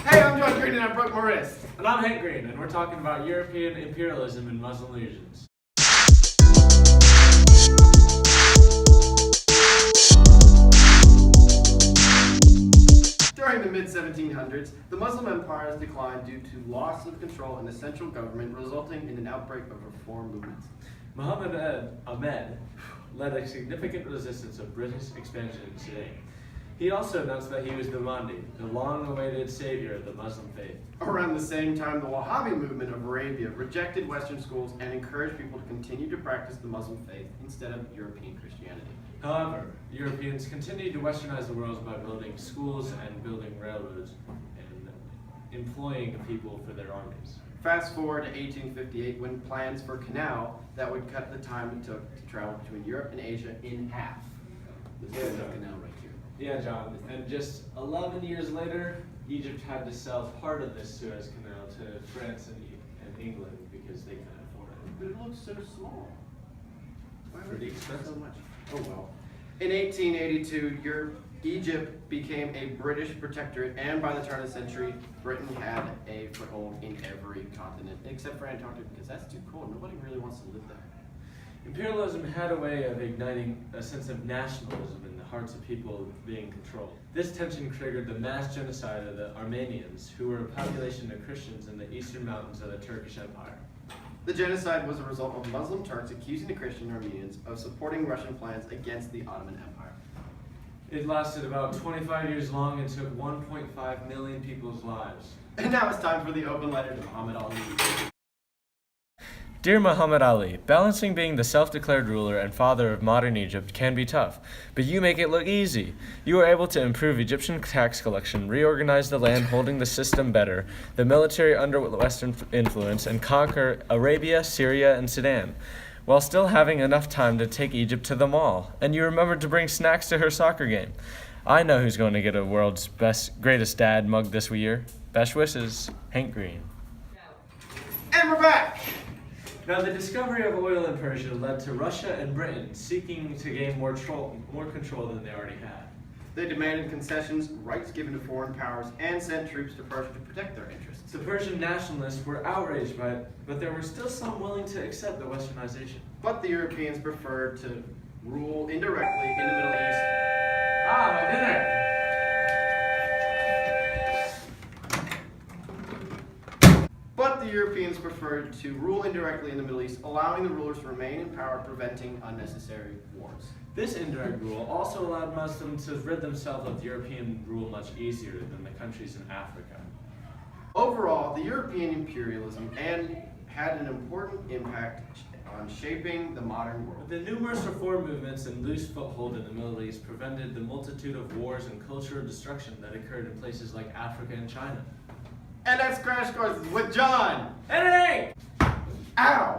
Hey, I'm John Green and I'm Brooke Morris. And I'm Hank Green, and we're talking about European imperialism in Muslim regions. During the mid-1700s, the Muslim empires declined due to loss of control in the central government, resulting in an outbreak of reform movements. Muhammad Ahmed led a significant resistance of British expansion in Sudan. He also announced that he was the Mahdi, the long-awaited savior of the Muslim faith. Around the same time, the Wahhabi movement of Arabia rejected Western schools and encouraged people to continue to practice the Muslim faith instead of European Christianity. However, Europeans continued to westernize the world by building schools and building railroads and employing people for their armies. Fast forward to 1858, when plans for a canal that would cut the time it took to travel between Europe and Asia in half. This is the canal right here. Yeah, John, and just 11 years later, Egypt had to sell part of this Suez Canal to France and England because they couldn't afford it. But it looks so small. Why would Pretty it cost expensive. so much? Oh well. In 1882, Egypt became a British protectorate, and by the turn of the century, Britain had a foothold in every continent, except for Antarctica, because that's too cold. Nobody really wants to live there. Imperialism had a way of igniting a sense of nationalism in the hearts of people being controlled. This tension triggered the mass genocide of the Armenians, who were a population of Christians in the eastern mountains of the Turkish Empire. The genocide was a result of Muslim Turks accusing the Christian Armenians of supporting Russian plans against the Ottoman Empire. It lasted about 25 years long and took 1.5 million people's lives. And now it's time for the open letter to Muhammad Ali. Dear Muhammad Ali, balancing being the self-declared ruler and father of modern Egypt can be tough, but you make it look easy. You were able to improve Egyptian tax collection, reorganize the land holding the system better, the military under Western influence, and conquer Arabia, Syria, and Sudan, while still having enough time to take Egypt to the mall. And you remembered to bring snacks to her soccer game. I know who's going to get a world's greatest dad mug this year. Best wishes, Hank Green. And we're back! Now, the discovery of oil in Persia led to Russia and Britain seeking to gain more control than they already had. They demanded concessions, rights given to foreign powers, and sent troops to Persia to protect their interests. The Persian nationalists were outraged by it, but there were still some willing to accept the westernization. But the Europeans preferred to rule indirectly in the Middle East. Ah, my dinner! Allowing the rulers to remain in power, preventing unnecessary wars. This indirect rule also allowed Muslims to rid themselves of European rule much easier than the countries in Africa. Overall, the European imperialism had an important impact on shaping the modern world. The numerous reform movements and loose foothold in the Middle East prevented the multitude of wars and cultural destruction that occurred in places like Africa and China. And that's Crash Course with John! Hey! Ow!